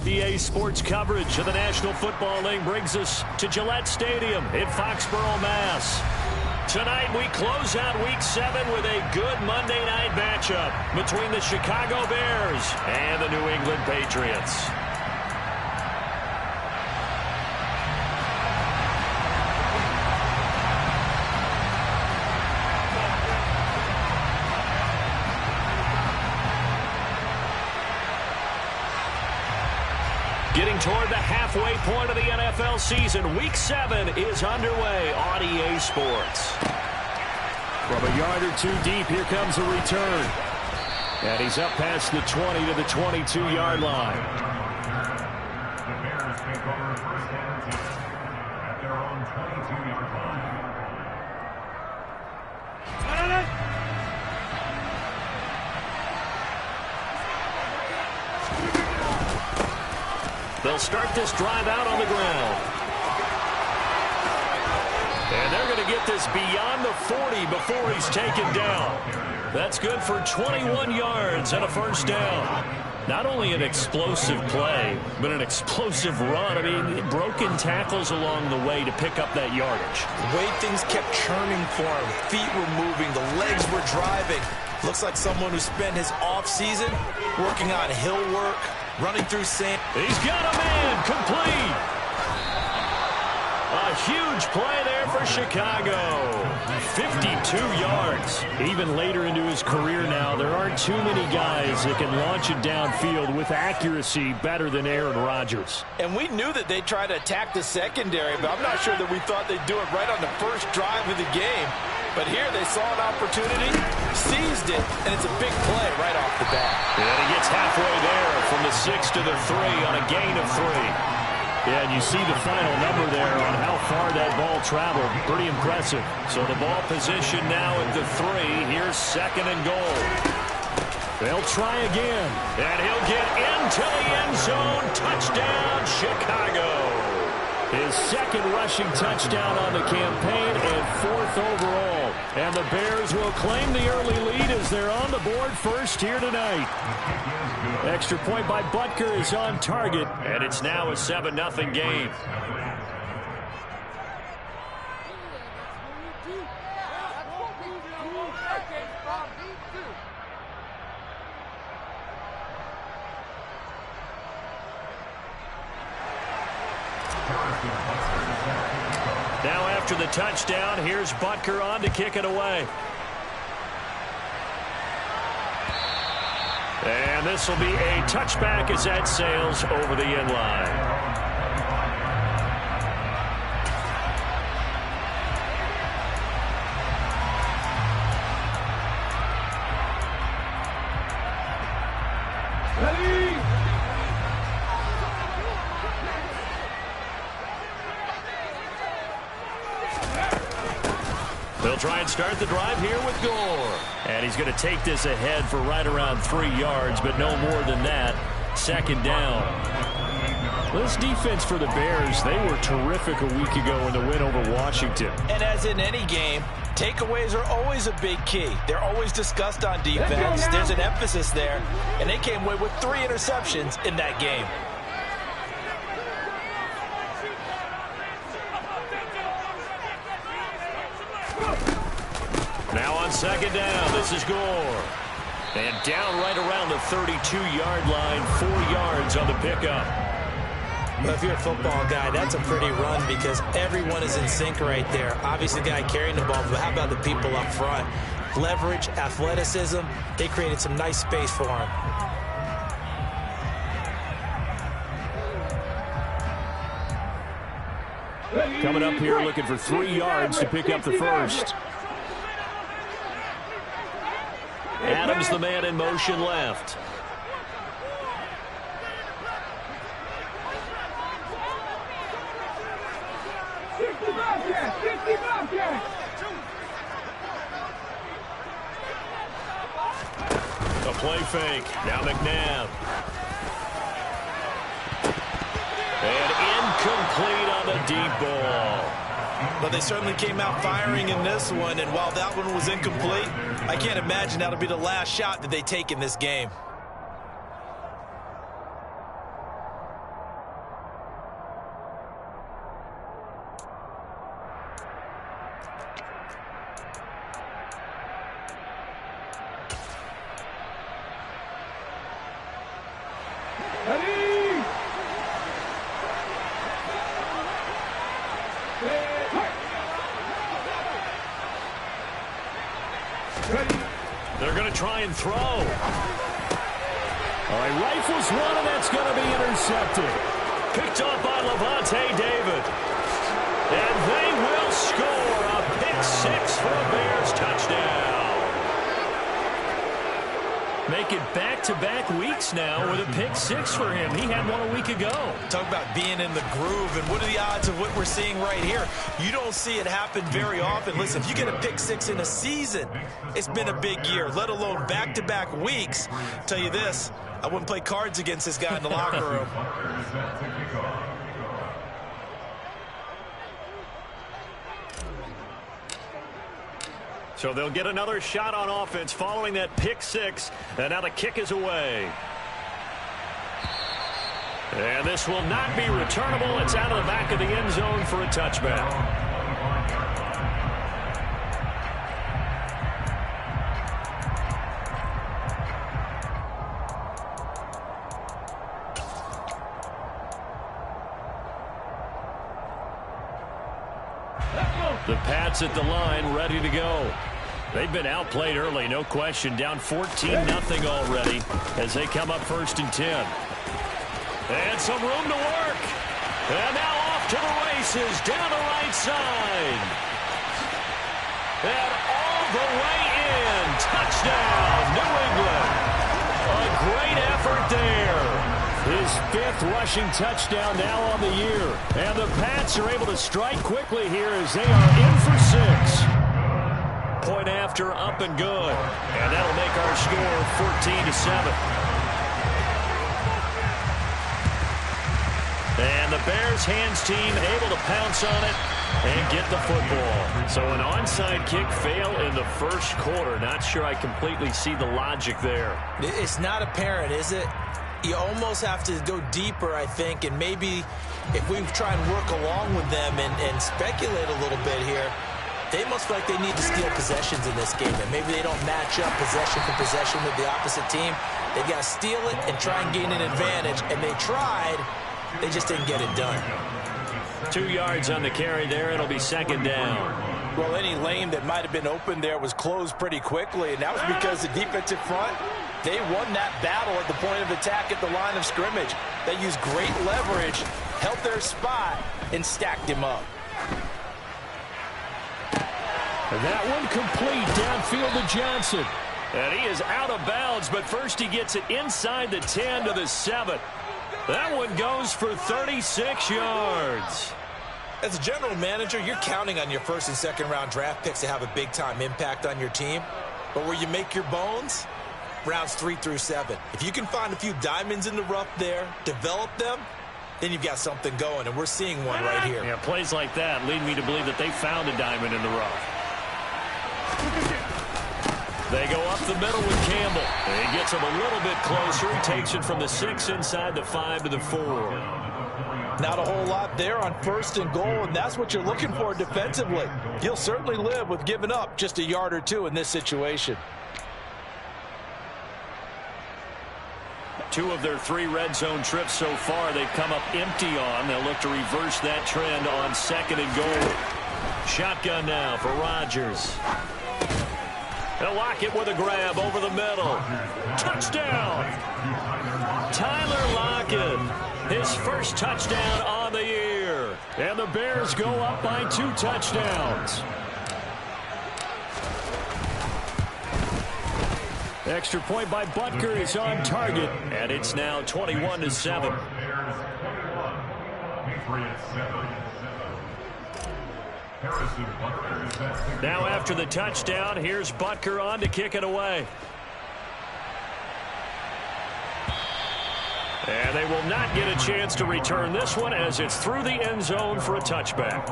EA Sports coverage of the National Football League brings us to Gillette Stadium in Foxborough, Mass. Tonight we close out Week 7 with a good Monday night matchup between the Chicago Bears and the New England Patriots. Getting toward the halfway point of the NFL season, Week 7 is underway on EA Sports. From a yard or two deep, here comes a return. And he's up past the 20 to the 22-yard line. The Bears take over first and 10 at their own 22-yard line. They'll start this drive out on the ground. And they're going to get this beyond the 40 before he's taken down. That's good for 21 yards and a first down. Not only an explosive play, but an explosive run. I mean, broken tackles along the way to pick up that yardage. The way things kept churning for him. Feet were moving. The legs were driving. Looks like someone who spent his offseason working on hill work, running through sand. He's got a man complete. A huge play there for Chicago. 52 yards. Even later into his career now, there aren't too many guys that can launch it downfield with accuracy better than Aaron Rodgers. And we knew that they'd try to attack the secondary, but I'm not sure that we thought they'd do it right on the first drive of the game. But here they saw an opportunity, seized it, and it's a big play right off the bat. And he gets halfway there from the 6 to the 3 on a gain of 3. Yeah, and you see the final number there on how far that ball traveled. Pretty impressive. So the ball position now at the 3. Here's second and goal. They'll try again. And he'll get into the end zone. Touchdown, Chicago. His second rushing touchdown on the campaign and 4th overall. And the Bears will claim the early lead as they're on the board first here tonight. Extra point by Butker is on target, and it's now a 7-0 game. Now after the touchdown, here's Butker on to kick it away. And this will be a touchback as that sails over the end line. They'll try and start the drive here with Gore. And he's going to take this ahead for right around 3 yards, but no more than that. Second down. This defense for the Bears, they were terrific a week ago in the win over Washington. And as in any game, takeaways are always a big key. They're always discussed on defense. There's an emphasis there, and they came away with 3 interceptions in that game. Now on second down, this is Gore. And down right around the 32-yard line, 4 yards on the pickup. Well, if you're a football guy, that's a pretty run because everyone is in sync right there. Obviously, the guy carrying the ball, but how about the people up front? Leverage, athleticism, they created some nice space for him. Coming up here looking for 3 yards to pick up the first. Adams, the man in motion left. A play fake. Now McNabb. And incomplete on the deep ball. But they certainly came out firing in this one, and while that one was incomplete, I can't imagine that'll be the last shot that they take in this game. They're going to try and throw. All right, rifles one, and that's going to be intercepted. Picked off by Levante David. And they will score a pick six for a Bears touchdown. Make it back-to-back weeks now with a pick six for him. He had one a week ago. Talk about being in the groove, and what are the odds of what we're seeing right here? You don't see it happen very often. Listen, if you get a pick six in a season, it's been a big year, let alone back-to-back weeks. I'll tell you this, I wouldn't play cards against this guy in the locker room. So they'll get another shot on offense following that pick six. And now the kick is away. And this will not be returnable. It's out of the back of the end zone for a touchback. The Pats at the line, ready to go. They've been outplayed early, no question. Down 14-0 already as they come up 1st and 10. And some room to work. And now off to the races down the right side. And all the way in. Touchdown, New England. A great effort there. His 5th rushing touchdown now on the year. And the Pats are able to strike quickly here as they are in for 6. Point after, up and good. And that'll make our score 14-7. And the Bears hands team able to pounce on it and get the football. So an onside kick fail in the 1st quarter. Not sure I completely see the logic there. It's not apparent, is it? You almost have to go deeper, I think, and maybe if we try and work along with them and speculate a little bit here, they must feel like they need to steal possessions in this game, and maybe they don't match up possession for possession with the opposite team. They've got to steal it and try and gain an advantage, and they tried. They just didn't get it done. 2 yards on the carry there. It'll be 2nd down. Well, any lane that might have been open there was closed pretty quickly, and that was because the defensive front, they won that battle at the point of attack at the line of scrimmage. They used great leverage, held their spot, and stacked him up. And that one complete downfield to Johnson. And he is out of bounds, but first he gets it inside the 10 to the 7. That one goes for 36 yards. As a general manager, you're counting on your 1st and 2nd round draft picks to have a big-time impact on your team. But where you make your bones, rounds 3 through 7. If you can find a few diamonds in the rough there, develop them, then you've got something going, and we're seeing one right here. Yeah, plays like that lead me to believe that they found a diamond in the rough. They go up the middle with Campbell. He gets him a little bit closer. He takes it from the 6 inside the 5 to the 4. Not a whole lot there on 1st and goal, and that's what you're looking for defensively. You'll certainly live with giving up just a yard or 2 in this situation. 2 of their 3 red zone trips so far they've come up empty on. They'll look to reverse that trend on 2nd and goal. Shotgun now for Rodgers. They'll lock it with a grab over the middle. Touchdown! Tyler Lockett, his 1st touchdown on the year. And the Bears go up by 2 touchdowns. Extra point by Butker is on target, and it's now 21-7. Now after the touchdown, here's Butker on to kick it away. And they will not get a chance to return this one as it's through the end zone for a touchback.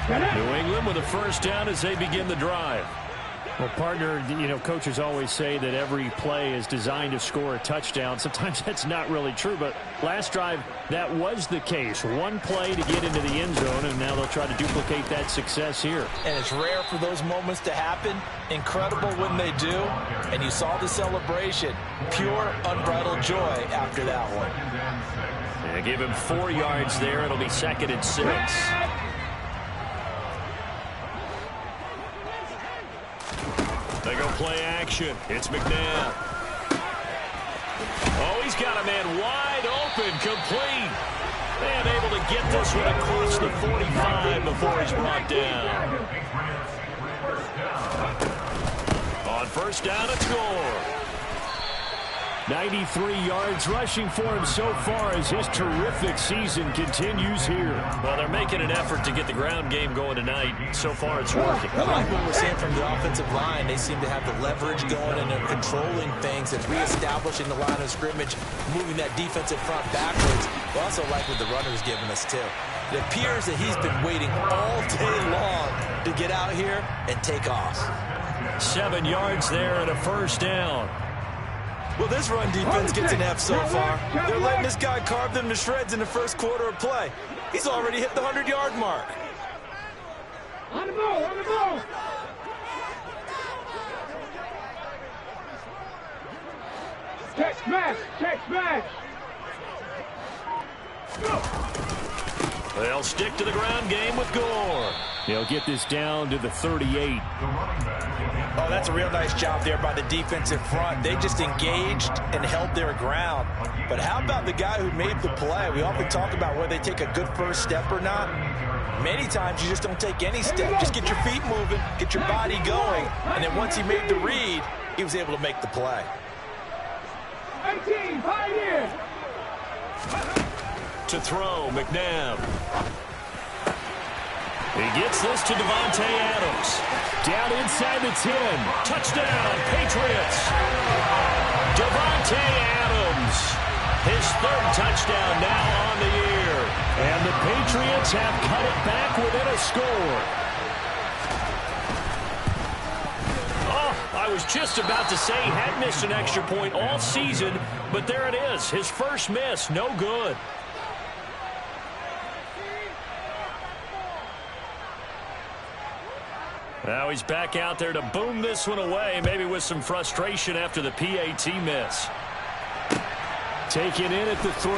New England with a 1st down as they begin the drive. Well, partner, you know, coaches always say that every play is designed to score a touchdown. Sometimes that's not really true, but last drive, that was the case. One play to get into the end zone, and now they'll try to duplicate that success here. And it's rare for those moments to happen. Incredible when they do. And you saw the celebration. Pure, unbridled joy after that one. Yeah, give him 4 yards there. It'll be 2nd and 6. They go play action. It's McNabb. Oh, he's got a man wide open, complete. And able to get this one across the 45 before he's brought down. On first down, a score. 93 yards rushing for him so far as his terrific season continues here. Well, they're making an effort to get the ground game going tonight. So far, it's working. I like what we're seeing from the offensive line. They seem to have the leverage going, and they're controlling things and reestablishing the line of scrimmage, moving that defensive front backwards. We also like what the runner's giving us, too. It appears that he's been waiting all day long to get out here and take off. 7 yards there and a first down. Well, this run defense gets an F so far. They're letting this guy carve them to shreds in the first quarter of play. He's already hit the 100-yard mark. On the ball, on the ball. Catch smash, catch smash. They'll stick to the ground game with Gore. He'll get this down to the 38. Oh, that's a real nice job there by the defensive front. They just engaged and held their ground. But how about the guy who made the play? We often talk about whether they take a good first step or not. Many times you just don't take any step. Just get your feet moving, get your body going. And then once he made the read, he was able to make the play. 18, Pioneer. To throw, McNabb. He gets this to Davante Adams. Down inside the 10. Touchdown, Patriots. Davante Adams. His 3rd touchdown now on the year. And the Patriots have cut it back within a score. Oh, I was just about to say he had missed an extra point all season, but there it is. His first miss, no good. Now he's back out there to boom this one away, maybe with some frustration after the PAT miss. Taken in at the 3.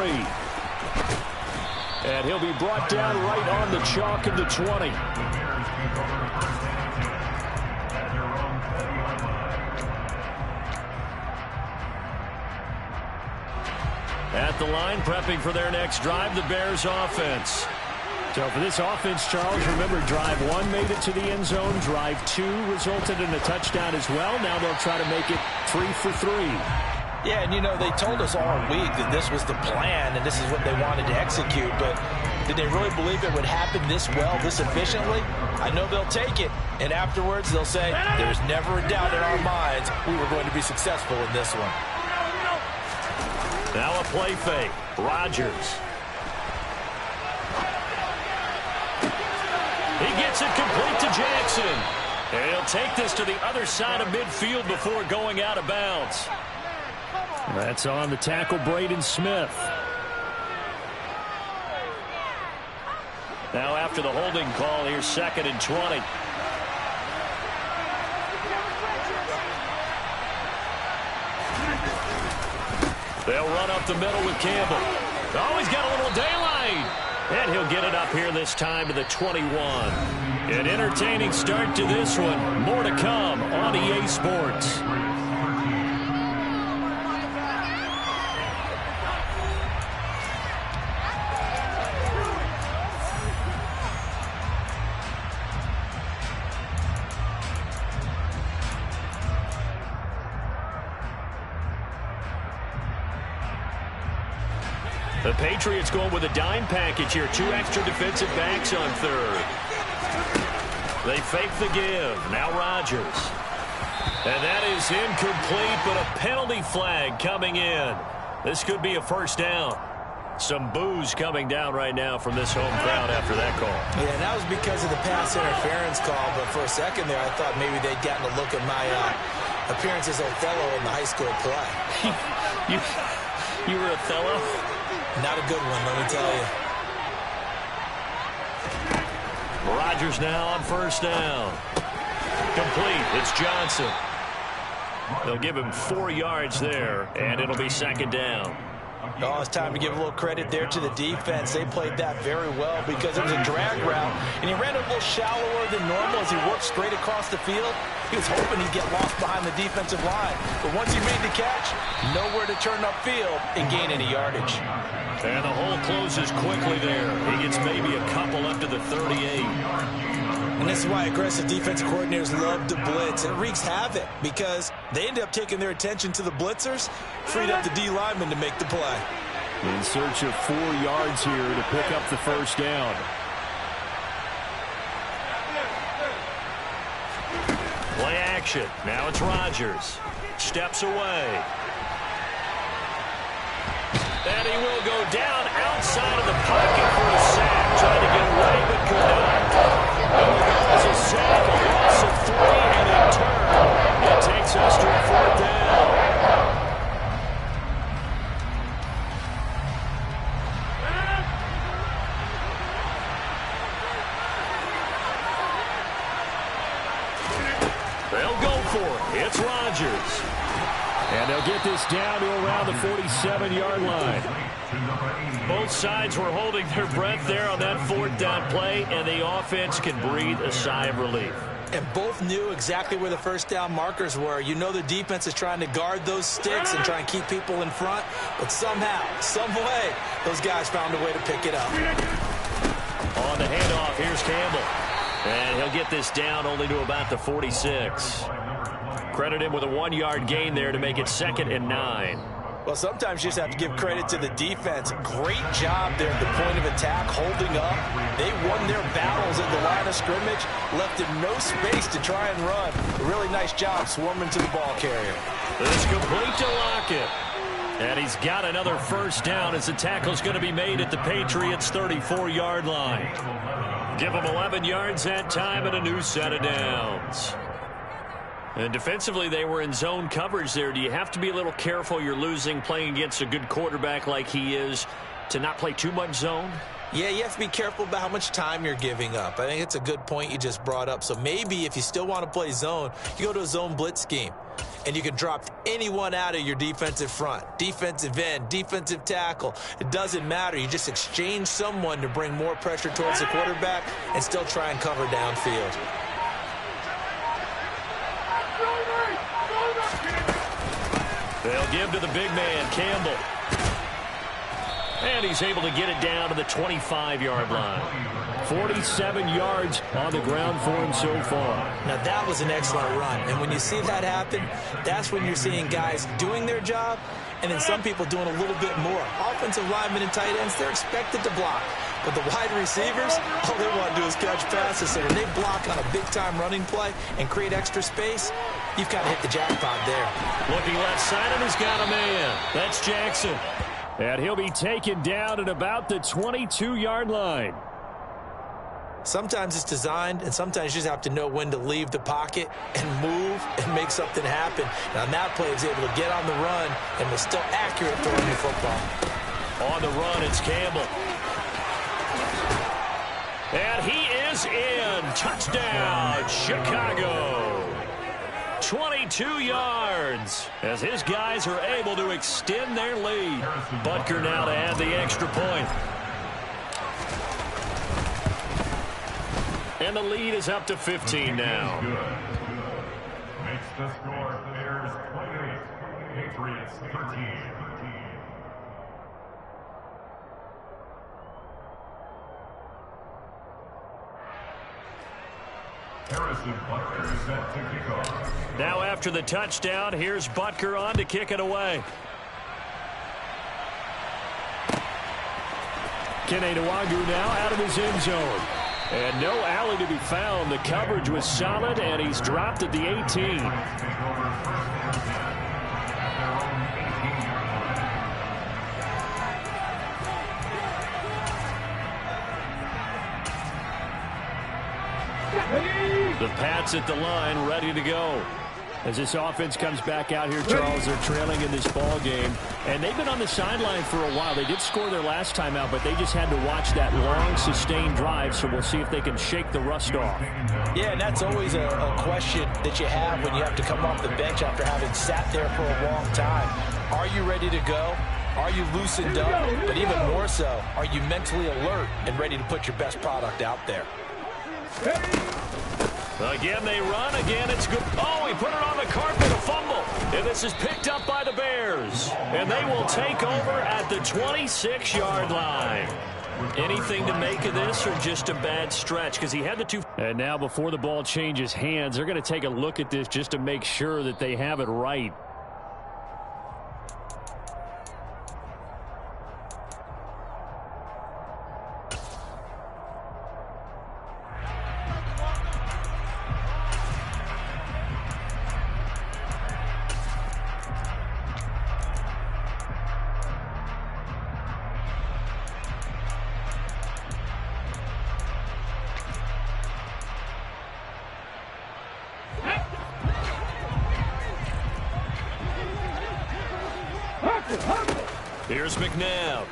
And he'll be brought down right on the chalk of the 20. At the line, prepping for their next drive, the Bears offense. So for this offense, Charles, remember, drive 1 made it to the end zone. Drive 2 resulted in a touchdown as well. Now they'll try to make it 3 for 3. Yeah, and you know, they told us all week that this was the plan and this is what they wanted to execute, but did they really believe it would happen this well, this efficiently? I know they'll take it, and afterwards they'll say, there's never a doubt in our minds we were going to be successful in this one. Now a play fake. Rodgers. He gets it complete to Jackson. And he'll take this to the other side of midfield before going out of bounds. That's on the tackle, Braden Smith. Now after the holding call, here's 2nd and 20. They'll run up the middle with Campbell. Oh, he's got a little daylight. And he'll get it up here this time to the 21. An entertaining start to this one. More to come on EA Sports. The Patriots going with a dime package here. 2 extra defensive backs on 3rd. They fake the give. Now Rodgers. And that is incomplete, but a penalty flag coming in. This could be a first down. Some boos coming down right now from this home crowd after that call. Yeah, and that was because of the pass interference call, but for a second there I thought maybe they'd gotten a look at my appearance as Othello in the high school play. You were Othello? Not a good one, let me tell you. Rodgers now on first down. Complete. It's Johnson. They'll give him 4 yards there, and it'll be second down. Oh, it's time to give a little credit there to the defense. They played that very well because it was a drag route, and he ran a little shallower than normal as he worked straight across the field. He was hoping he'd get lost behind the defensive line. But once he made the catch, nowhere to turn upfield and gain any yardage. And the hole closes quickly there. He gets maybe a couple up to the 38. And this is why aggressive defensive coordinators love to blitz. It wreaks havoc because they end up taking their attention to the blitzers, freed up the D lineman to make the play. In search of 4 yards here to pick up the first down. Play action. Now it's Rodgers. Steps away. And he will go down outside of the pocket for a sack. Trying to get away, but could not. There's a sack, a loss of 3, and in turn, it takes us to a 4th down. They'll go for it. It's Rodgers. And they'll get this down to around the 47-yard line. Both sides were holding their breath there on that 4th down play, and the offense can breathe a sigh of relief. And both knew exactly where the first down markers were. You know the defense is trying to guard those sticks and try and keep people in front, but somehow, some way, those guys found a way to pick it up. On the handoff, here's Campbell. And he'll get this down only to about the 46. Credit him with a 1-yard gain there to make it 2nd and 9. Well, sometimes you just have to give credit to the defense. Great job there at the point of attack, holding up. They won their battles at the line of scrimmage, left him no space to try and run. A really nice job swarming to the ball carrier. It's complete to Lockett. And he's got another first down as the tackle's going to be made at the Patriots' 34-yard line. Give him 11 yards that time and a new set of downs. And defensively, they were in zone coverage there. Do you have to be a little careful you're losing playing against a good quarterback like he is to not play too much zone? Yeah, you have to be careful about how much time you're giving up. I think it's a good point you just brought up. So maybe if you still want to play zone, you go to a zone blitz scheme. And you can drop anyone out of your defensive front. Defensive end, defensive tackle. It doesn't matter. You just exchange someone to bring more pressure towards the quarterback and still try and cover downfield. They'll give to the big man, Campbell. And he's able to get it down to the 25-yard line. 47 yards on the ground for him so far. Now, that was an excellent run. And when you see that happen, that's when you're seeing guys doing their job and then some people doing a little bit more. Offensive linemen and tight ends, they're expected to block. But the wide receivers, all they want to do is catch passes. So when they block on a big-time running play and create extra space, you've got to hit the jackpot there. Looking left side, and he's got a man. That's Jackson. And he'll be taken down at about the 22-yard line. Sometimes it's designed, and sometimes you just have to know when to leave the pocket and move and make something happen. And on that play, he was able to get on the run and was still accurate throwing the football. On the run, it's Campbell. And he is in. Touchdown, Chicago. 22 yards as his guys are able to extend their lead. Butker now to add the extra point. And the lead is up to 15 now. Makes the score Bears 28, Patriots 13. Harrison Butker is set to kick off. Now after the touchdown, here's Butker on to kick it away. Kene Nwagu now out of his end zone. And no alley to be found. The coverage was solid, and he's dropped at the 18. The Pats at the line, ready to go. As this offense comes back out here, Charles, they're trailing in this ball game. And they've been on the sideline for a while. They did score their last time out, but they just had to watch that long, sustained drive. So we'll see if they can shake the rust off. Yeah, and that's always a question that you have when you have to come off the bench after having sat there for a long time. Are you ready to go? Are you loosened up? But even more so, are you mentally alert and ready to put your best product out there? Again, they run. Again, it's good. Oh, he put it on the carpet, a fumble. And this is picked up by the Bears. And they will take over at the 26-yard line. Anything to make of this or just a bad stretch? Because he had the two. And now before the ball changes hands, they're going to take a look at this just to make sure that they have it right. Here's McNabb.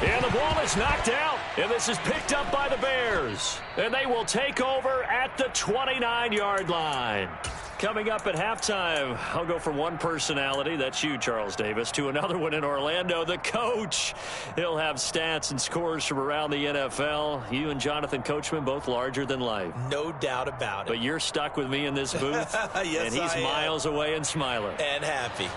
And the ball is knocked out. And this is picked up by the Bears. And they will take over at the 29-yard line. Coming up at halftime, I'll go from one personality, that's you, Charles Davis, to another one in Orlando, the coach. He'll have stats and scores from around the NFL. You and Jonathan Coachman, both larger than life. No doubt about it. But you're stuck with me in this booth. Yes, and he's miles away and smiling. And happy.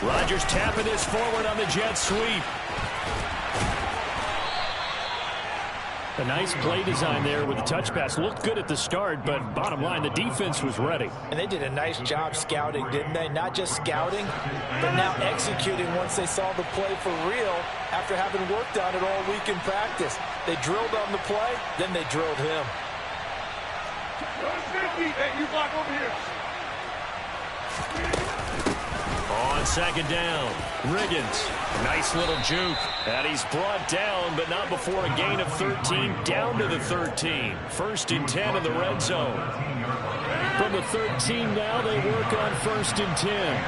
Rodgers tapping this forward on the jet sweep. A nice play design there with the touch pass. Looked good at the start, but bottom line, the defense was ready. And they did a nice job scouting, didn't they? Not just scouting, but now executing once they saw the play for real after having worked on it all week in practice. They drilled on the play, then they drilled him. Hey, you block over here. On second down, Riggins. Nice little juke. And he's brought down, but not before a gain of 13, down to the 13. 1st and 10 in the red zone. From the 13 now, they work on 1st and 10.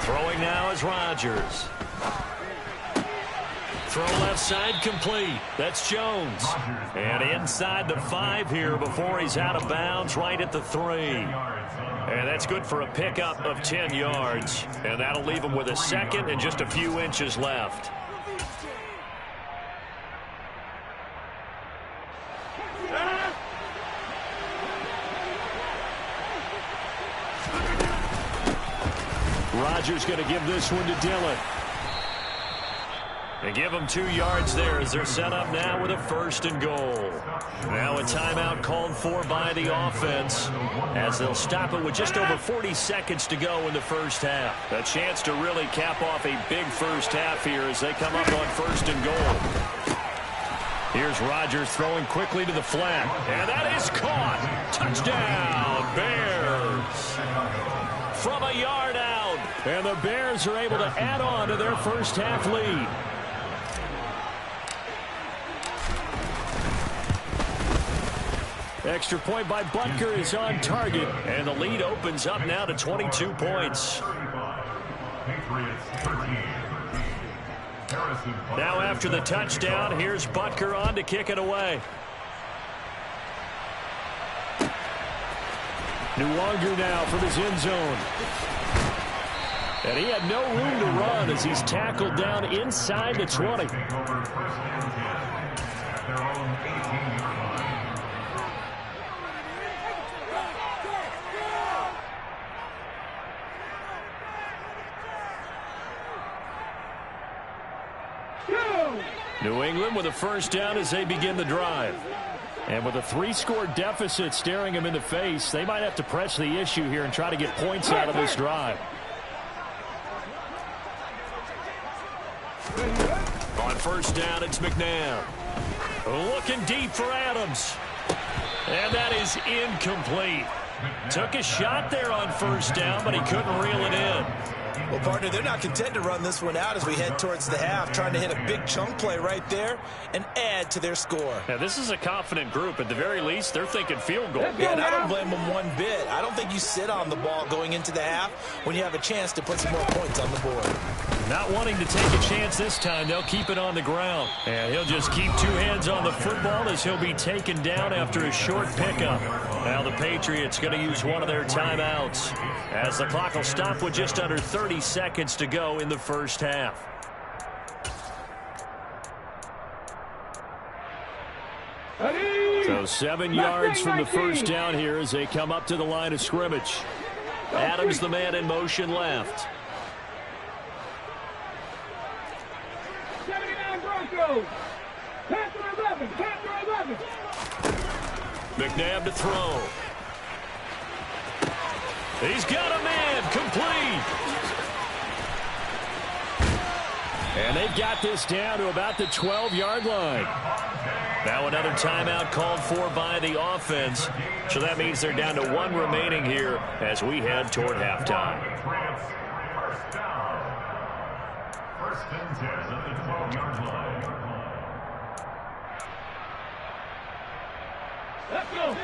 Throwing now is Rodgers. Throw left side complete. That's Jones. And inside the 5 here before he's out of bounds, right at the 3. And that's good for a pickup of 10 yards. And that'll leave him with a second and just a few inches left. Rodgers going to give this one to Dillon. And give them 2 yards there as they're set up now with a 1st and goal. Now a timeout called for by the offense as they'll stop it with just over 40 seconds to go in the first half. A chance to really cap off a big first half here as they come up on 1st and goal. Here's Rodgers throwing quickly to the flat. And that is caught. Touchdown, Bears. From a yard out. And the Bears are able to add on to their first half lead. Extra point by Butker is on target, and the lead opens up now to 22 points. Now after the touchdown, here's Butker on to kick it away. Nwangu now from his end zone. And he had no room to run as he's tackled down inside the 20. New England with a 1st down as they begin the drive. And with a 3-score deficit staring them in the face, they might have to press the issue here and try to get points out of this drive. On 1st down, it's McNabb. Looking deep for Adams. And that is incomplete. Took a shot there on first down, but he couldn't reel it in. Well, partner, they're not content to run this one out as we head towards the half, trying to hit a big chunk play right there and add to their score. Now, this is a confident group. At the very least, they're thinking field goal. Yeah, and I don't blame them one bit. I don't think you sit on the ball going into the half when you have a chance to put some more points on the board. Not wanting to take a chance this time, they'll keep it on the ground. And he'll just keep two hands on the football as he'll be taken down after a short pickup. Now the Patriots going to use one of their timeouts as the clock will stop with just under 30 seconds to go in the first half. So 7 yards from the first down here as they come up to the line of scrimmage. Adams, the man in motion left. 79 Broncos. Panther 11. Panther 11. McNabb to throw. He's got a man complete. And they've got this down to about the 12-yard line. Now another timeout called for by the offense. So that means they're down to one remaining here as we head toward halftime. First down. First and 10 at the 12-yard line.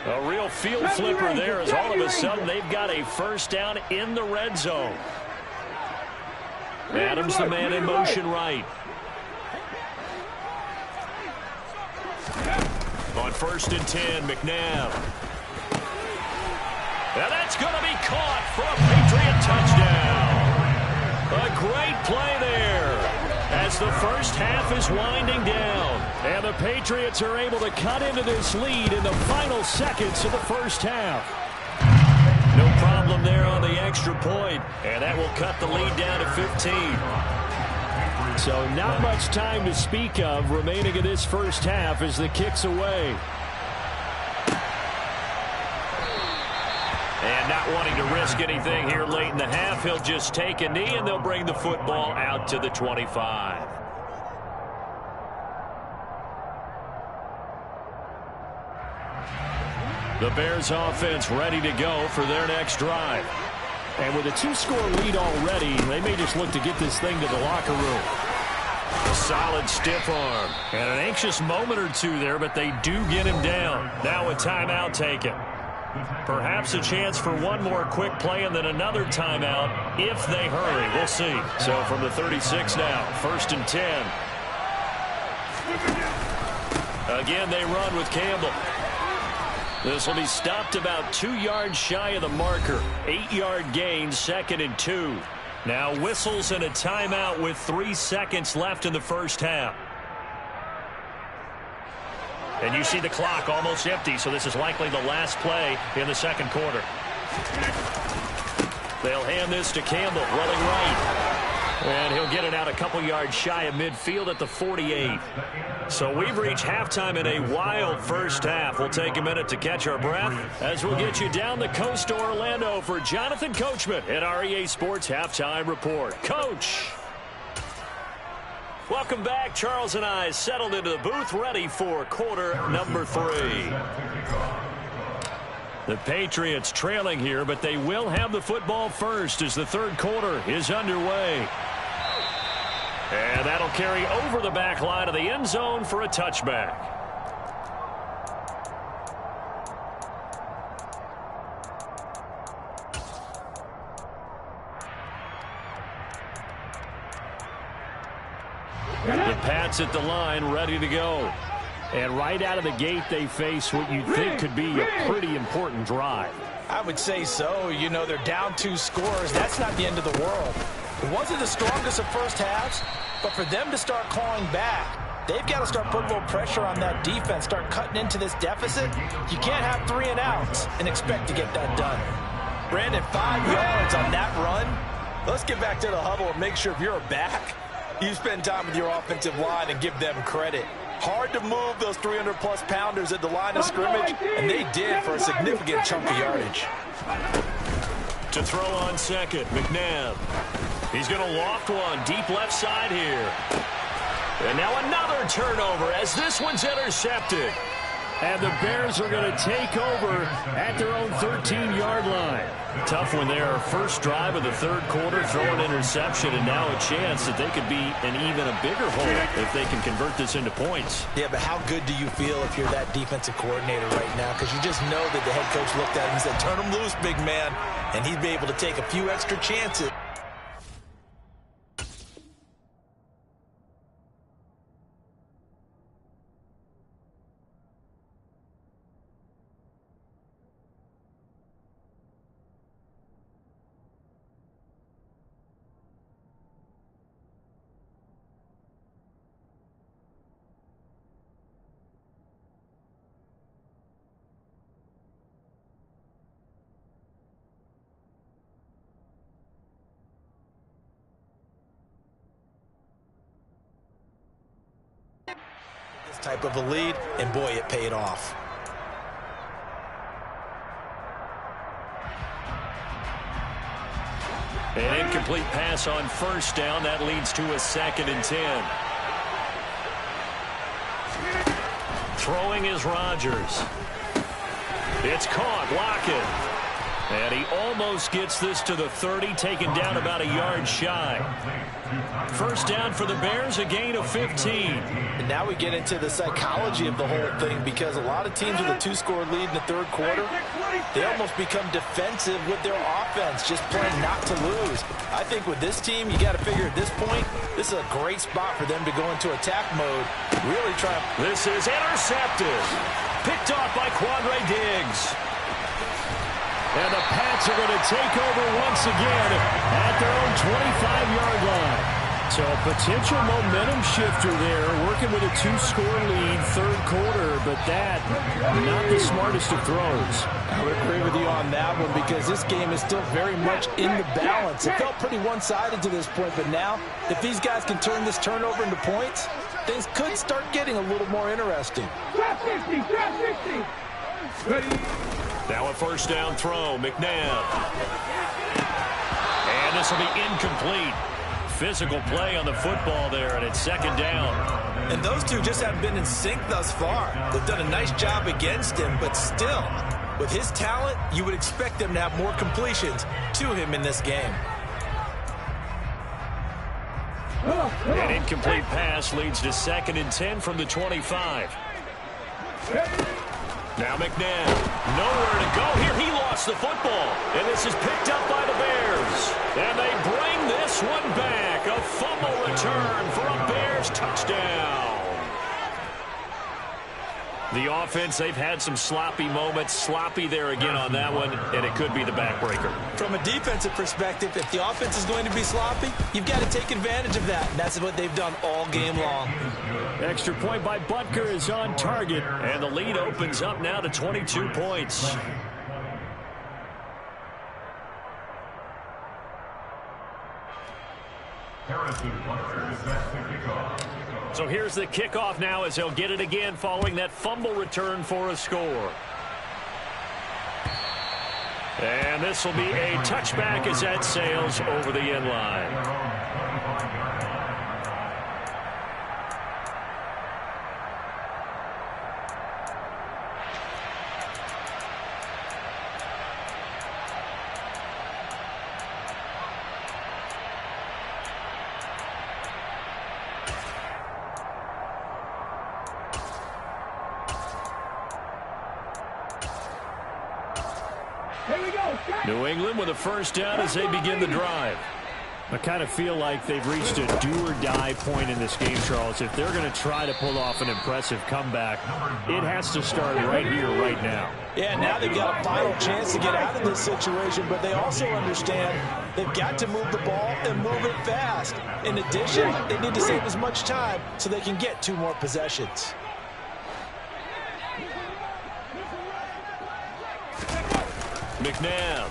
A real field flipper there as all of a sudden they've got a first down in the red zone. Adams, the man in motion right. On first and 10, McNabb. And that's going to be caught for a Patriot touchdown. A great play there as the first half is winding down. And the Patriots are able to cut into this lead in the final seconds of the first half. No problem there on the extra point, and that will cut the lead down to 15. So not much time to speak of remaining in this first half as the kick's away. And not wanting to risk anything here late in the half, he'll just take a knee and they'll bring the football out to the 25. The Bears offense ready to go for their next drive. And with a 2-score lead already, they may just look to get this thing to the locker room. A solid stiff arm. And an anxious moment or two there, but they do get him down. Now a timeout taken. Perhaps a chance for one more quick play and then another timeout if they hurry. We'll see. So from the 36 now, first and 10. Again, they run with Campbell. This will be stopped about 2 yards shy of the marker. 8-yard gain, second and 2. Now whistles and a timeout with 3 seconds left in the first half. And you see the clock almost empty, so this is likely the last play in the second quarter. They'll hand this to Campbell, running right. And he'll get it out a couple yards shy of midfield at the 48. So we've reached halftime in a wild first half. We'll take a minute to catch our breath as we'll get you down the coast to Orlando for Jonathan Coachman at our EA Sports Halftime Report. Coach! Welcome back. Charles and I settled into the booth ready for quarter number 3. The Patriots trailing here, but they will have the football first as the third quarter is underway. And that'll carry over the back line of the end zone for a touchback. The Pats at the line, ready to go. And right out of the gate, they face what you think could be a pretty important drive. I would say so. You know, they're down 2 scores. That's not the end of the world. It wasn't the strongest of first halves, but for them to start clawing back, they've got to start putting a little pressure on that defense, start cutting into this deficit. You can't have 3 and outs and expect to get that done. Brandon, 5 yards on that run. Let's get back to the huddle and make sure if you're a back, you spend time with your offensive line and give them credit. Hard to move those 300-plus pounders at the line of scrimmage, and they did for a significant chunk of yardage. To throw on second, McNabb. He's going to loft one deep left side here. And now another turnover as this one's intercepted. And the Bears are going to take over at their own 13-yard line. Tough one there. First drive of the third quarter, throw an interception, and now a chance that they could be in even a bigger hole if they can convert this into points. Yeah, but how good do you feel if you're that defensive coordinator right now? Because you just know that the head coach looked at him and said, turn him loose, big man. And he'd be able to take a few extra chances. Type of a lead, and boy, it paid off. An incomplete pass on first down. That leads to a 2nd and 10. Throwing is Rodgers. It's caught. Lockett. And he almost gets this to the 30, taken down about a yard shy. First down for the Bears, a gain of 15. And now we get into the psychology of the whole thing, because a lot of teams with a 2-score lead in the third quarter, they almost become defensive with their offense, just playing not to lose. I think with this team, you got to figure at this point, this is a great spot for them to go into attack mode. Really try. This is intercepted. Picked off by Quandre Diggs. And the Pats are going to take over once again at their own 25-yard line. So a potential momentum shifter there, working with a 2-score lead, third quarter, but that, not the smartest of throws. I would agree with you on that one, because this game is still very much in the balance. It felt pretty one-sided to this point, but now, if these guys can turn this turnover into points, things could start getting a little more interesting. Drop 60, drop 60. Ready. Now a first down throw, McNabb. And this will be incomplete. Physical play on the football there, and it's 2nd down. And those two just haven't been in sync thus far. They've done a nice job against him, but still, with his talent, you would expect them to have more completions to him in this game. An incomplete pass leads to 2nd and 10 from the 25. Now McNabb, nowhere to go here. He lost the football, and this is picked up by the Bears. And they bring this one back. A fumble return for a Bears touchdown. The offense, they've had some sloppy moments. Sloppy there again on that one, and it could be the backbreaker. From a defensive perspective, if the offense is going to be sloppy, you've got to take advantage of that. And that's what they've done all game long. Extra point by Butker is on target, and the lead opens up now to 22 points. So here's the kickoff now, as they'll get it again following that fumble return for a score. And this will be a touchback as that sails over the end line. New England with a first down as they begin the drive. I kind of feel like they've reached a do-or-die point in this game, Charles. If they're going to try to pull off an impressive comeback, it has to start right here, right now. Yeah, now they've got a final chance to get out of this situation, but they also understand they've got to move the ball and move it fast. In addition, they need to save as much time so they can get 2 more possessions. McNabb.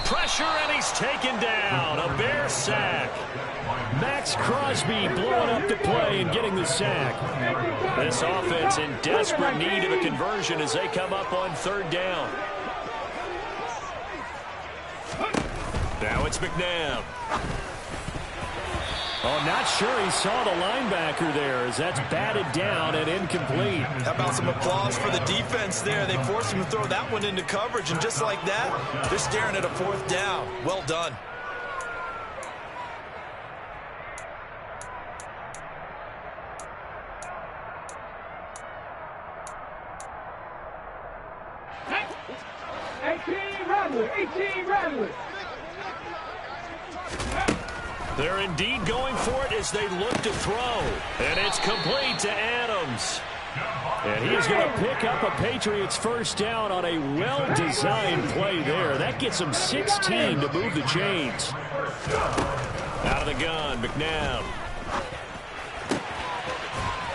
Pressure, and he's taken down. A Bear sack. Max Crosby blowing up the play and getting the sack. This offense in desperate need of a conversion as they come up on 3rd down. Now it's McNabb. Oh, not sure he saw the linebacker there as that's batted down and incomplete. How about some applause for the defense there? They forced him to throw that one into coverage, and just like that, they're staring at a 4th down. Well done. They're indeed going for it as they look to throw. And it's complete to Adams. And he is going to pick up a Patriots first down on a well-designed play there. That gets him 16 to move the chains. Out of the gun, McNabb.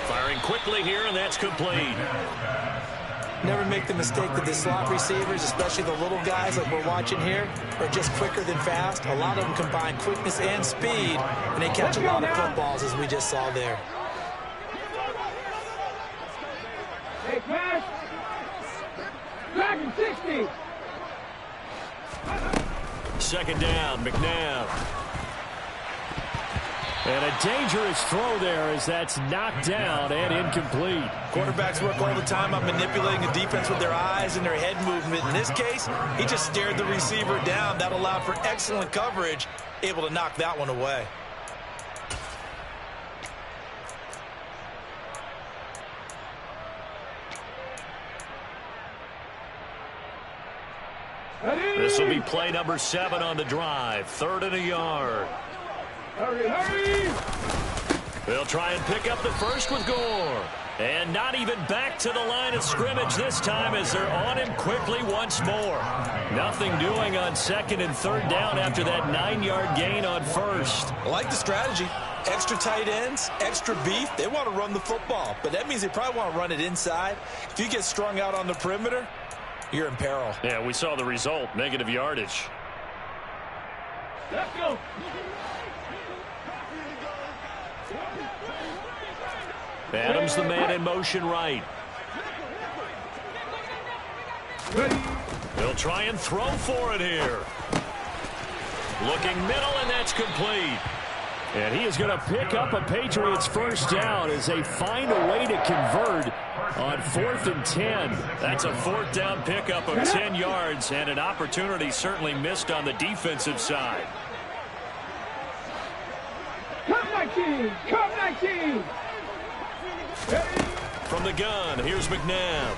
Firing quickly here, and that's complete. Never make the mistake that the slot receivers, especially the little guys like we're watching here, are just quicker than fast. A lot of them combine quickness and speed, and they catch a lot of footballs, as we just saw there. Hey, pass. Dragon 60. Second down, McNabb. And a dangerous throw there as that's knocked down and incomplete. Quarterbacks work all the time on manipulating the defense with their eyes and their head movement. In this case, he just stared the receiver down. That allowed for excellent coverage, able to knock that one away. This will be play number 7 on the drive. 3rd and a yard. Hurry, hurry! They'll try and pick up the first with Gore. And not even back to the line of scrimmage this time as they're on him quickly once more. Nothing doing on 2nd and 3rd down after that 9-yard gain on 1st. I like the strategy. Extra tight ends, extra beef. They want to run the football, but that means they probably want to run it inside. If you get strung out on the perimeter, you're in peril. Yeah, we saw the result, negative yardage. Let's go! Adams, the man in motion right. They'll try and throw for it here. Looking middle, and that's complete. And he is going to pick up a Patriots first down as they find a way to convert on 4th and 10. That's a 4th down pickup of 10 yards and an opportunity certainly missed on the defensive side. Come 19! Come 19! From the gun, here's McNabb.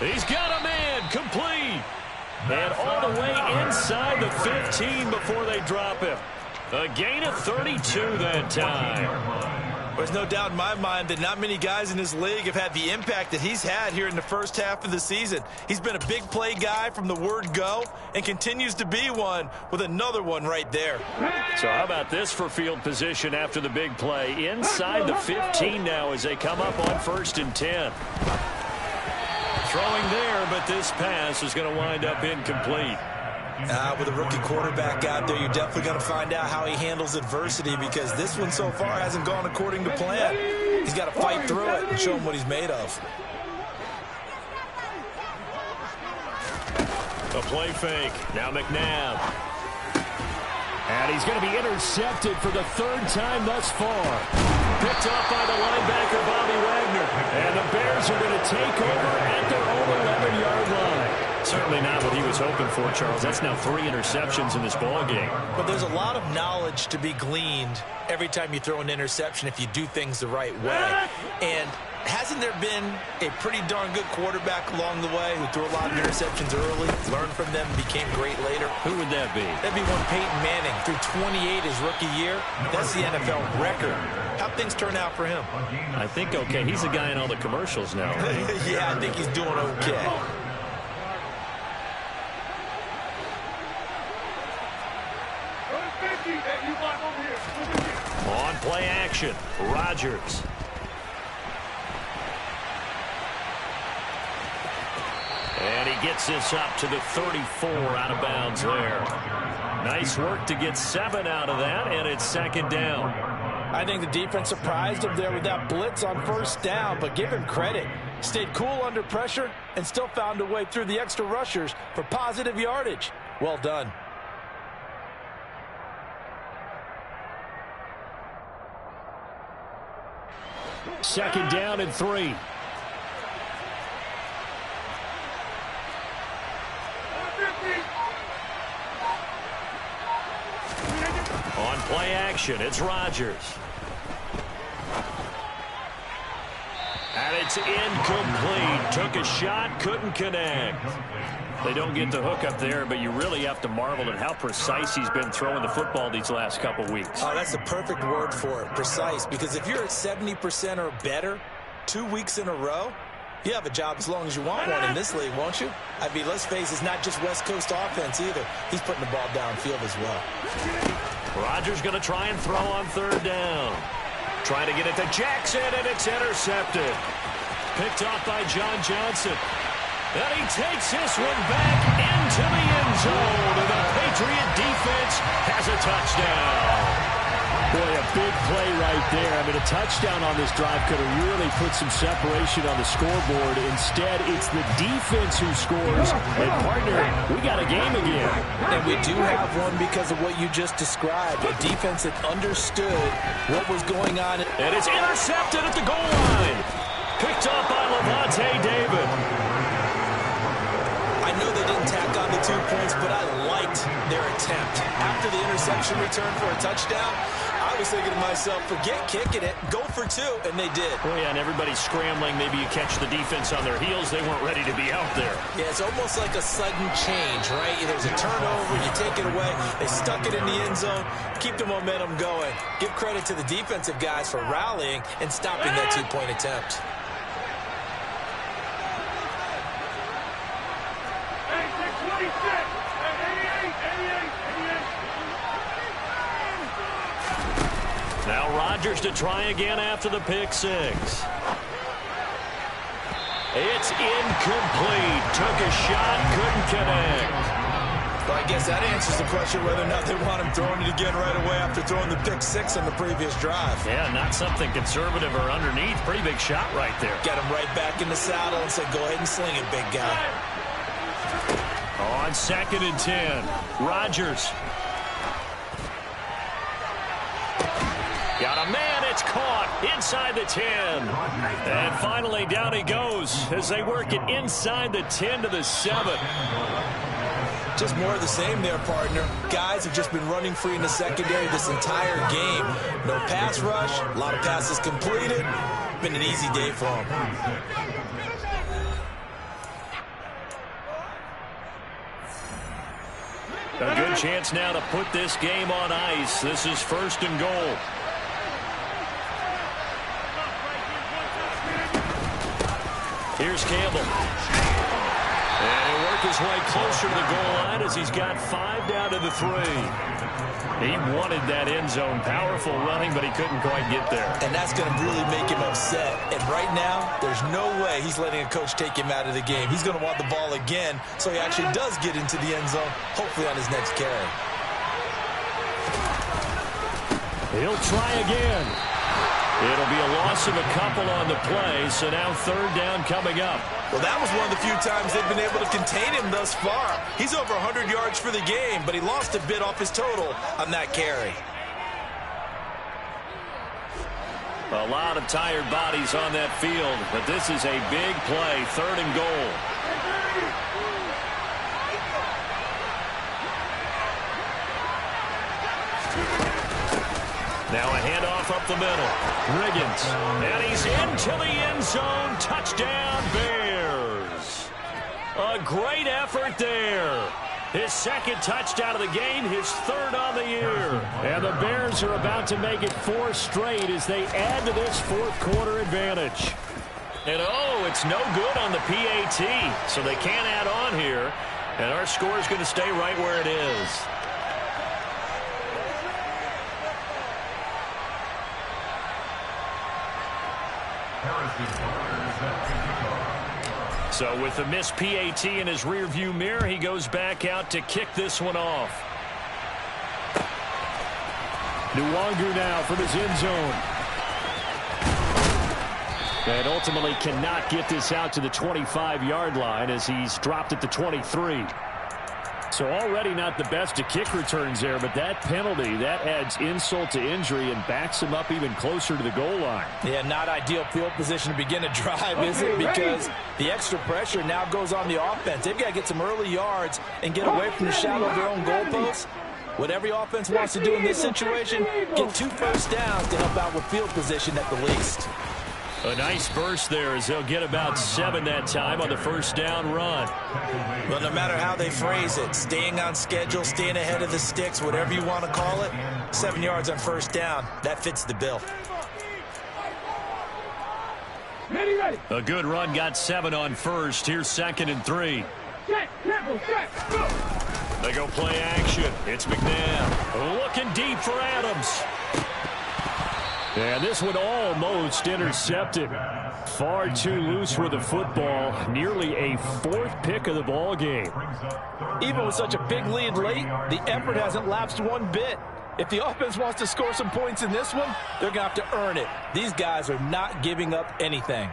He's got a man, complete. And all the way inside the 15 before they drop him. A gain of 32 that time. There's no doubt in my mind that not many guys in this league have had the impact that he's had here in the first half of the season. He's been a big play guy from the word go and continues to be one with another one right there. So how about this for field position after the big play? Inside the 15 now as they come up on 1st and 10. Throwing there, but this pass is going to wind up incomplete. With a rookie quarterback out there, you're definitely going to find out how he handles adversity because this one so far hasn't gone according to plan. He's got to fight through it and show him what he's made of. A play fake. Now McNabb. And he's going to be intercepted for the 3rd time thus far. Picked off by the linebacker, Bobby Wagner. And the Bears are going to take over at their own 11-yard line. Certainly not what he was hoping for, Charles. That's now 3 interceptions in this ball game. But there's a lot of knowledge to be gleaned every time you throw an interception if you do things the right way. And hasn't there been a pretty darn good quarterback along the way who threw a lot of interceptions early, learned from them, and became great later? Who would that be? That'd be one Peyton Manning. Threw 28 his rookie year. That's the NFL record. How'd things turn out for him? I think okay. He's the guy in all the commercials now, right? Yeah, I think he's doing okay. On play action, Rodgers. And he gets this up to the 34 out of bounds there. Nice work to get 7 out of that, and it's 2nd down. I think the defense surprised him there with that blitz on 1st down, but give him credit. Stayed cool under pressure and still found a way through the extra rushers for positive yardage. Well done. 2nd down and 3. On play action, it's Rodgers. And it's incomplete. Took a shot, couldn't connect. They don't get the hook up there, but you really have to marvel at how precise he's been throwing the football these last couple weeks. Oh, that's the perfect word for it, precise. Because if you're at 70% or better 2 weeks in a row, you have a job as long as you want one in this league, won't you? I mean, let's face it, it's not just West Coast offense either. He's putting the ball downfield as well. Rodgers going to try and throw on 3rd down. Trying to get it to Jackson, and it's intercepted. Picked off by John Johnson. And he takes this one back into the end zone. And the Patriot defense has a touchdown. Boy, a big play right there. I mean, a touchdown on this drive could have really put some separation on the scoreboard. Instead, it's the defense who scores. And, partner, we got a game again. And we do have one because of what you just described. A defense that understood what was going on. And it's intercepted at the goal line. Picked up by Levante David. I know they didn't tack on the 2 points, but I liked their attempt. After the interception return for a touchdown, I was thinking to myself, forget kicking it, go for 2, and they did. Oh, yeah, and everybody's scrambling. Maybe you catch the defense on their heels. They weren't ready to be out there. Yeah, it's almost like a sudden change, right? There's a turnover, you take it away, they stuck it in the end zone, keep the momentum going. Give credit to the defensive guys for rallying and stopping that 2-point attempt. Now Rodgers to try again after the pick 6. It's incomplete. Took a shot, couldn't connect. Well, I guess that answers the question whether or not they want him throwing it again right away after throwing the pick 6 on the previous drive. Yeah, not something conservative or underneath. Pretty big shot right there. Get him right back in the saddle and say, go ahead and sling it, big guy. On 2nd and 10, Rodgers. Got a man, it's caught inside the 10. And finally down he goes as they work it inside the 10 to the 7. Just more of the same there, partner. Guys have just been running free in the secondary this entire game. No pass rush, a lot of passes completed. Been an easy day for them. A good chance now to put this game on ice. This is 1st and goal. Here's Campbell. And he'll work his way closer to the goal line as he's got 5 down to the 3. He wanted that end zone. Powerful running, but he couldn't quite get there. And that's going to really make him upset. And right now, there's no way he's letting a coach take him out of the game. He's going to want the ball again, so he actually does get into the end zone, hopefully on his next carry. He'll try again. It'll be a loss of a couple on the play, so now 3rd down coming up. Well, that was one of the few times they've been able to contain him thus far. He's over 100 yards for the game, but he lost a bit off his total on that carry. A lot of tired bodies on that field, but this is a big play, 3rd and goal. Now a handoff up the middle. Riggins. And he's into the end zone. Touchdown, Bears. A great effort there. His 2nd touchdown of the game, his 3rd on the year. And the Bears are about to make it 4 straight as they add to this 4th quarter advantage. And oh, it's no good on the PAT, so they can't add on here. And our score is going to stay right where it is. So with the missed PAT in his rearview mirror, he goes back out to kick this one off. Nwangu now from his end zone. And ultimately cannot get this out to the 25-yard line as he's dropped at the 23. So already not the best of kick returns there, but that penalty, that adds insult to injury and backs him up even closer to the goal line. Yeah, not ideal field position to begin a drive, is it? Because the extra pressure now goes on the offense. They've got to get some early yards and get away from the shadow of their own goalposts. What every offense wants to do in this situation, get 2 first downs to help out with field position at the least. A nice burst there as they'll get about 7 that time on the first down run. Well, no matter how they phrase it, staying on schedule, staying ahead of the sticks, whatever you want to call it, 7 yards on first down, that fits the bill. A good run got 7 on first. Here's 2nd and 3. They go play action. It's McNabb looking deep for Adams. And this one almost intercepted. Far too loose with the football. Nearly a 4th pick of the ball game. Even with such a big lead late, the effort hasn't lapsed one bit. If the offense wants to score some points in this one, they're going to have to earn it. These guys are not giving up anything.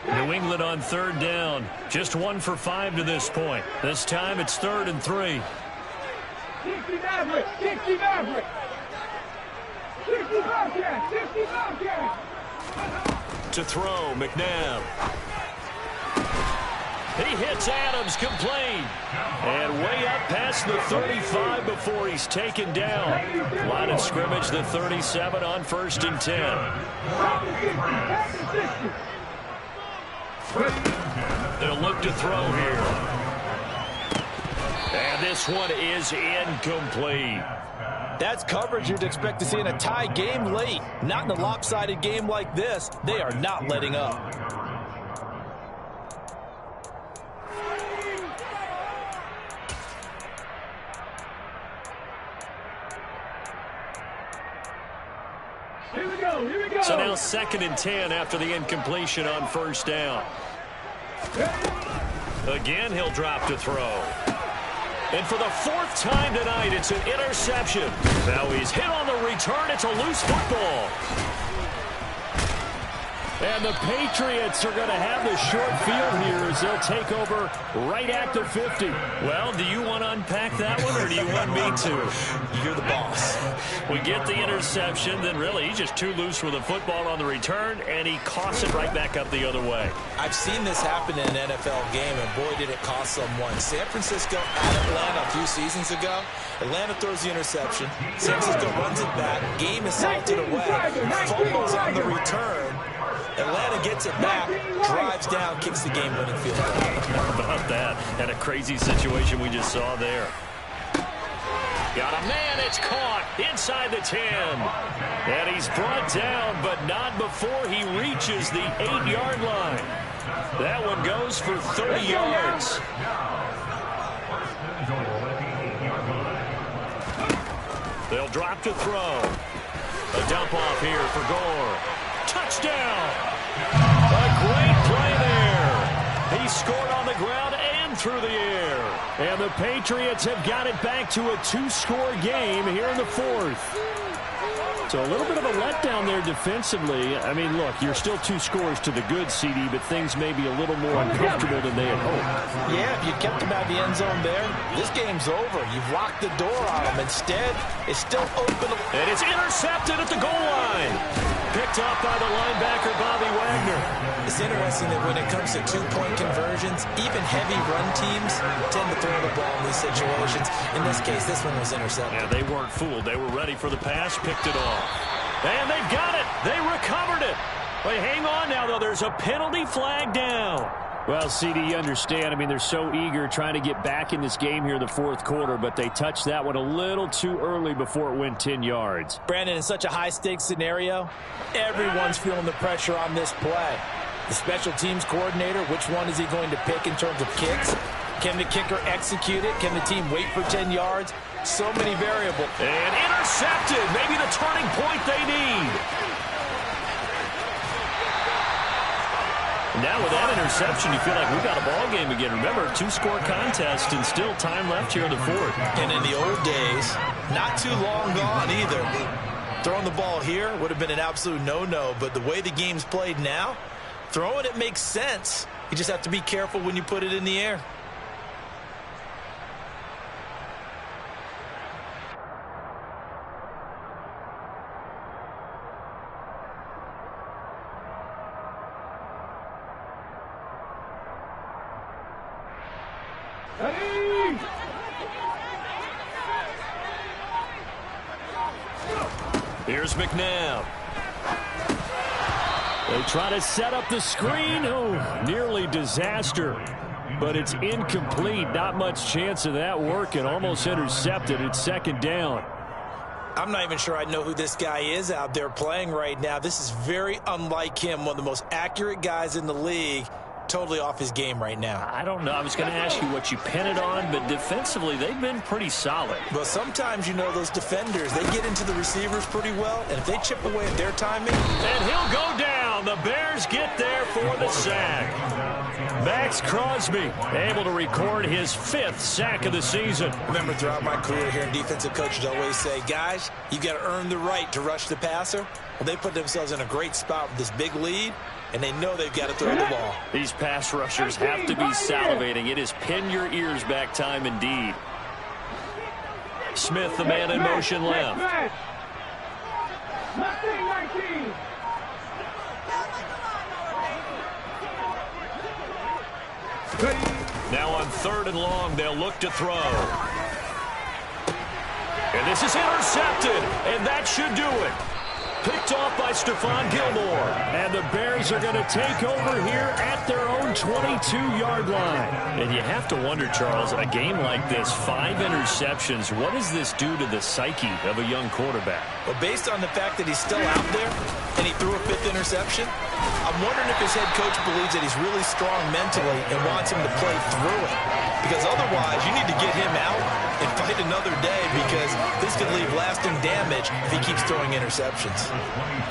New England on 3rd down. Just 1 for 5 to this point. This time it's 3rd and 3. 60 Maverick! 60 Maverick! 60 Bobcat! 60 Bobcat! To throw, McNabb. He hits Adams complete. And way up past the 35 before he's taken down. Line of scrimmage, the 37 on 1st and 10. They'll look to throw here. And this one is incomplete. That's coverage you'd expect to see in a tie game late. Not in a lopsided game like this. They are not letting up. Here we go, here we go. So now 2nd and 10 after the incompletion on 1st down. Again, he'll drop to throw. And for the 4th time tonight, it's an interception. Now he's hit on the return. It's a loose football. And the Patriots are going to have the short field here as they'll take over right at the 50. Well, do you want to unpack that one, or do you want me to? You're the boss. We get the interception, then really he's just too loose with the football on the return, and he coughs it right back up the other way. I've seen this happen in an NFL game, and boy, did it cost someone. San Francisco at Atlanta a few seasons ago. Atlanta throws the interception. San Francisco runs it back. Game is salted away. Fumbles on the return. Atlanta gets it back, drives down, kicks the game-winning field goal. How about that? And a crazy situation we just saw there. Got a man, it's caught inside the 10. And he's brought down, but not before he reaches the 8-yard line. That one goes for 30 yards. They'll drop to throw. A dump off here for Gore. Touchdown! A great play there. He scored on the ground and through the air. And the Patriots have got it back to a 2-score game here in the 4th. So a little bit of a letdown there defensively. I mean, look, you're still 2 scores to the good, CD, but things may be a little more uncomfortable than they had hoped. Yeah, if you kept them out of the end zone there, this game's over. You've locked the door on them. Instead, it's still open. And it's intercepted at the goal line. Picked off by the linebacker, Bobby Wagner. It's interesting that when it comes to 2-point conversions, even heavy run teams tend to throw the ball in these situations. In this case, this one was intercepted. Yeah, they weren't fooled. They were ready for the pass, picked it off. And they've got it. They recovered it. But hang on now, though. There's a penalty flag down. Well, CD, you understand. I mean, they're so eager trying to get back in this game here in the 4th quarter, but they touched that one a little too early before it went 10 yards. Brandon, in such a high-stakes scenario, everyone's feeling the pressure on this play. The special teams coordinator, which one is he going to pick in terms of kicks? Can the kicker execute it? Can the team wait for 10 yards? So many variables. And intercepted. Maybe the turning point they need. Now with that interception, you feel like we've got a ball game again. Remember, 2-score contest and still time left here in the fourth. And in the old days, not too long gone either. Throwing the ball here would have been an absolute no-no, but the way the game's played now, throwing it makes sense. You just have to be careful when you put it in the air. Here's McNabb. They try to set up the screen. Oh, nearly disaster. But it's incomplete. Not much chance of that working. Almost intercepted. It's second down. I'm not even sure I know who this guy is out there playing right now. This is very unlike him. One of the most accurate guys in the league. Totally off his game right now. I don't know. I was going to ask you what you pin it on, but defensively, they've been pretty solid. But sometimes, you know, those defenders, they get into the receivers pretty well, and if they chip away at their timing. And he'll go down. The Bears get there for the sack. Max Crosby able to record his 5th sack of the season. Remember, throughout my career here, defensive coaches always say, guys, you got to earn the right to rush the passer. Well, they put themselves in a great spot with this big lead, and they know they've got to throw the ball. These pass rushers have to be salivating. It is pin your ears back time indeed. Smith, the man in motion left. Now on 3rd and long, they'll look to throw. And this is intercepted, and that should do it. Picked off by Stephon Gilmore. And the Bears are going to take over here at their own 22-yard line. And you have to wonder, Charles, a game like this, 5 interceptions, what does this do to the psyche of a young quarterback? Well, based on the fact that he's still out there and he threw a 5th interception, I'm wondering if his head coach believes that he's really strong mentally and wants him to play through it. Because otherwise, you need to get him out and fight another day, because this could leave lasting damage if he keeps throwing interceptions.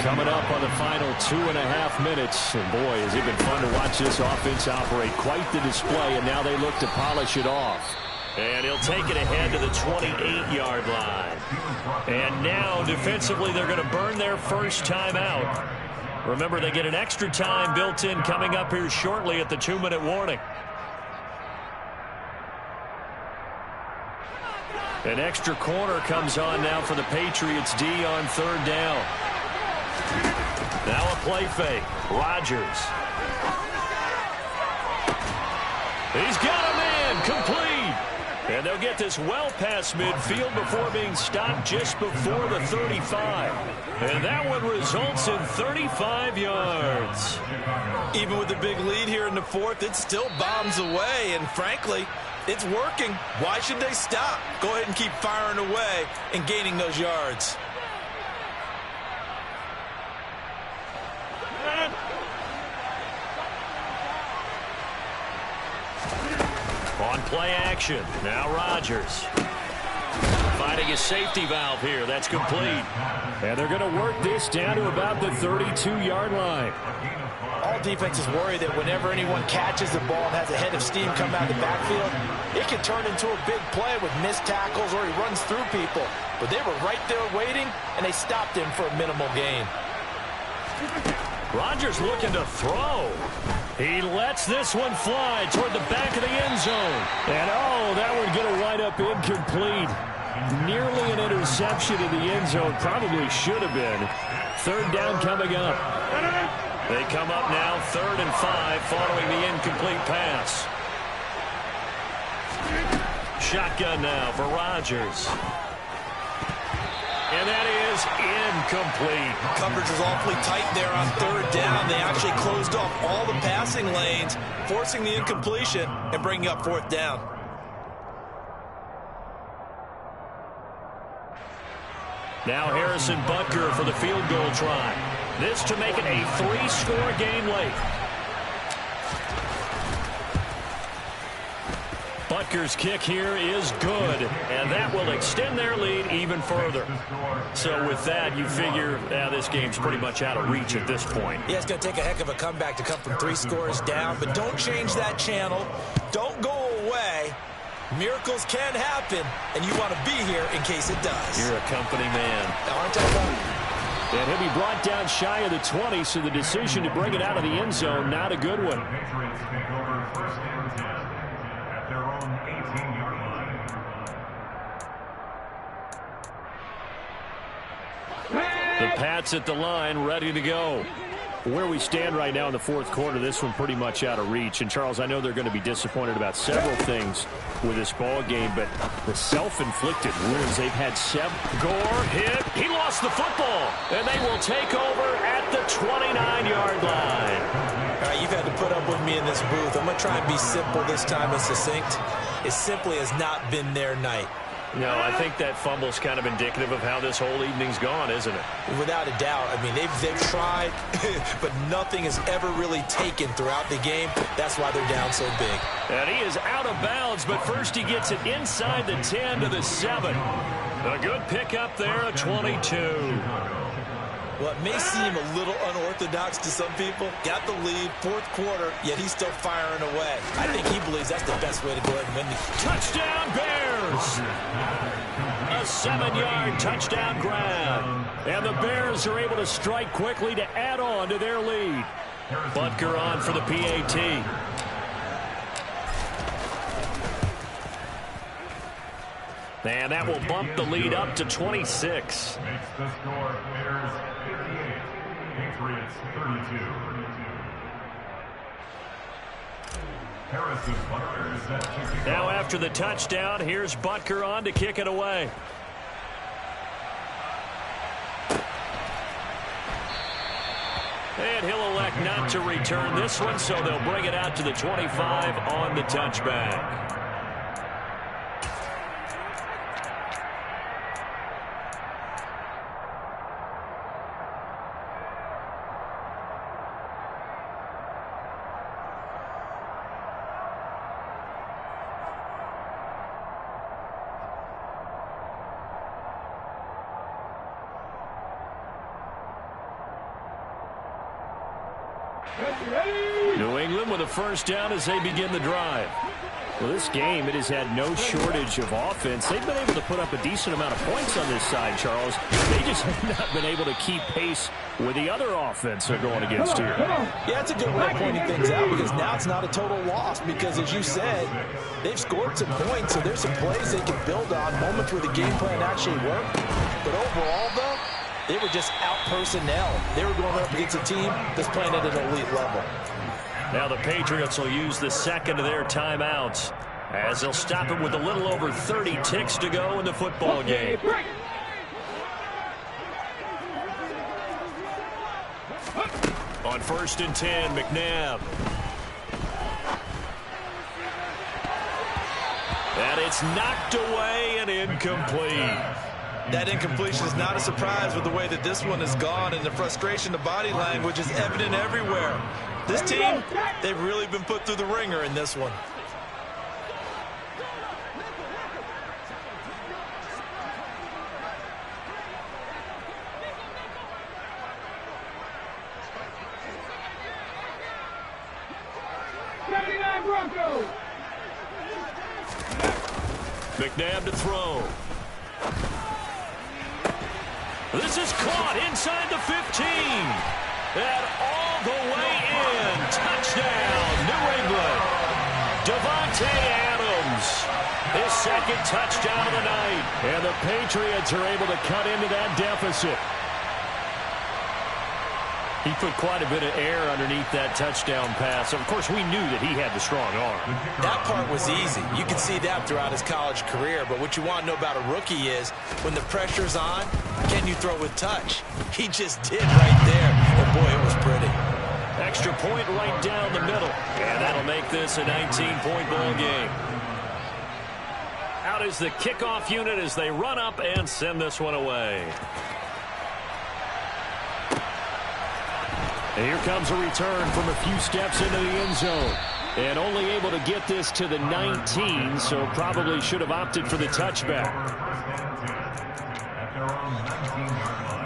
Coming up on the final 2.5 minutes. And boy, has it been fun to watch this offense operate. Quite the display, and now they look to polish it off. And he'll take it ahead to the 28-yard line. And now, defensively, they're going to burn their first time out. Remember, they get an extra time built in coming up here shortly at the 2-minute warning. An extra corner comes on now for the Patriots D on 3rd down. Now a play fake. Rodgers. He's got a man. Complete. And they'll get this well past midfield before being stopped just before the 35. And that one results in 35 yards. Even with the big lead here in the 4th, it still bombs away. And frankly, it's working. Why should they stop? Go ahead and keep firing away and gaining those yards. On play action. Now Rodgers. Finding a safety valve here. That's complete. And they're going to work this down to about the 32-yard line. All defenses worry that whenever anyone catches the ball and has a head of steam come out of the backfield, it can turn into a big play with missed tackles or he runs through people. But they were right there waiting, and they stopped him for a minimal gain. Rodgers looking to throw. He lets this one fly toward the back of the end zone. And, oh, that one going to wind up incomplete. Nearly an interception in the end zone. Probably should have been. 3rd down coming up. They come up now 3rd and 5 following the incomplete pass. Shotgun now for Rodgers. And that is incomplete. Coverage was awfully tight there on 3rd down. They actually closed off all the passing lanes, forcing the incompletion and bringing up 4th down. Now Harrison Butker for the field goal try. This to make it a 3-score game late. Rutgers' kick here is good, and that will extend their lead even further. So with that, you figure this game's pretty much out of reach at this point. Yeah, it's going to take a heck of a comeback to come from 3 scores down, but don't change that channel. Don't go away. Miracles can happen, and you want to be here in case it does. You're a company man. Aren't I? And he'll be brought down shy of the 20, so the decision to bring it out of the end zone, not a good one. The Patriots take over first and 10 at their own 18-yard line. The Pats at the line, ready to go. Where we stand right now in the fourth quarter, this one pretty much out of reach. And, Charles, I know they're going to be disappointed about several things with this ball game, but the self-inflicted wounds they've had. Gore hit. He lost the football, and they will take over at the 29-yard line. All right, you've had to put up with me in this booth. I'm going to try and be simple this time and succinct. It simply has not been their night. No, I think that fumble's kind of indicative of how this whole evening's gone, isn't it? Without a doubt. I mean, they've tried, but nothing has ever really taken throughout the game. That's why they're down so big. And he is out of bounds, but first he gets it inside the 10 to the 7. A good pickup there, a 22. Well, it may seem a little unorthodox to some people. Got the lead, fourth quarter, yet he's still firing away. I think he believes that's the best way to go ahead and win the touchdown, Bears! A 7-yard touchdown grab. And the Bears are able to strike quickly to add on to their lead. Butker on for the PAT. And that will bump the lead up to 26. Makes the score Bears 58, Patriots 32. Harrison Butker is set to kick now off. after the touchdown, here's Butker on to kick it away. And he'll elect not to return this one, so they'll bring it out to the 25 on the touchback. New England with a first down as they begin the drive. Well, this game, it has had no shortage of offense. They've been able to put up a decent amount of points on this side, Charles. They just have not been able to keep pace with the other offense they're going against here. Yeah, it's a good way of pointing things out because now it's not a total loss because, as you said, they've scored some points, so there's some plays they can build on, moments where the game plan actually worked. But overall, though, they were just out personnel. They were going up against a team that's playing at an elite level. Now the Patriots will use the second of their timeouts as they'll stop it with a little over 30 ticks to go in the football game. On 1st and 10, McNabb. And it's knocked away and incomplete. That incompletion is not a surprise with the way that this one has gone, and the frustration, the body language is evident everywhere. This team, they've really been put through the ringer in this one. McNabb to throw. This is caught inside the 15. And all the way in. Touchdown, New England. Devontae Adams. His second touchdown of the night. And the Patriots are able to cut into that deficit. He put quite a bit of air underneath that touchdown pass. Of course, we knew that he had the strong arm. That part was easy. You can see that throughout his college career. But what you want to know about a rookie is when the pressure's on, can you throw with touch? He just did right there. And, boy, it was pretty. Extra point right down the middle. And that'll make this a 19-point ball game. Out is the kickoff unit as they run up and send this one away. And here comes a return from a few steps into the end zone. And only able to get this to the 19, so probably should have opted for the touchback. At their own 19-yard line.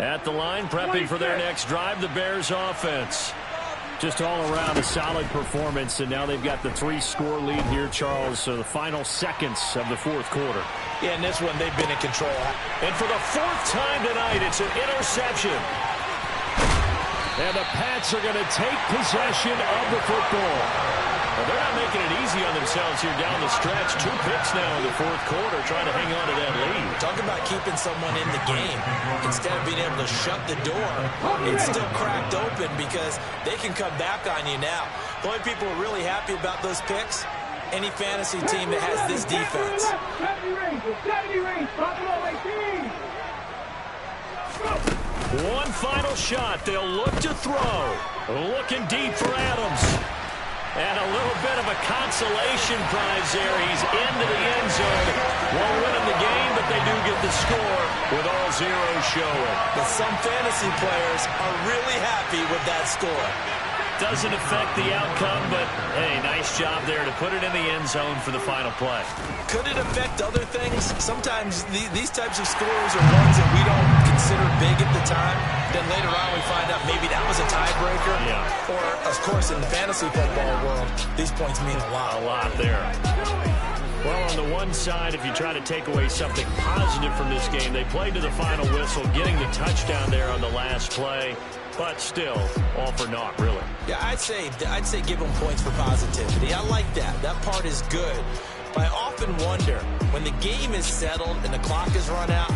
At the line, prepping for their next drive, the Bears offense. Just all around a solid performance, and now they've got the 3-score lead here, Charles, so the final seconds of the fourth quarter. Yeah, in this one, they've been in control. And for the 4th time tonight, it's an interception. And the Pats are going to take possession of the football. Well, they're not making it easy on themselves here down the stretch. 2 picks now in the fourth quarter, trying to hang on to that lead. Talk about keeping someone in the game. Instead of being able to shut the door, it's still cracked open because they can come back on you now. The only people who are really happy about those picks, any fantasy team that has this defense. 70 range, Buffalo 18. One final shot. They'll look to throw. Looking deep for Adams. And a little bit of a consolation prize there. He's into the end zone. Won't win him the game, but they do get the score with all zeros showing. But some fantasy players are really happy with that score. Doesn't affect the outcome, but, hey, nice job there to put it in the end zone for the final play. Could it affect other things? Sometimes these types of scores are ones that we don't consider big at the time. Then later on we find out maybe that was a tiebreaker. Yeah. Or, of course, in the fantasy football world, these points mean a lot. A lot there. Well, on the one side, if you try to take away something positive from this game, they played to the final whistle, getting the touchdown there on the last play. But still, all for naught, really. Yeah, I'd say give them points for positivity. I like that. That part is good. But I often wonder, when the game is settled and the clock is run out,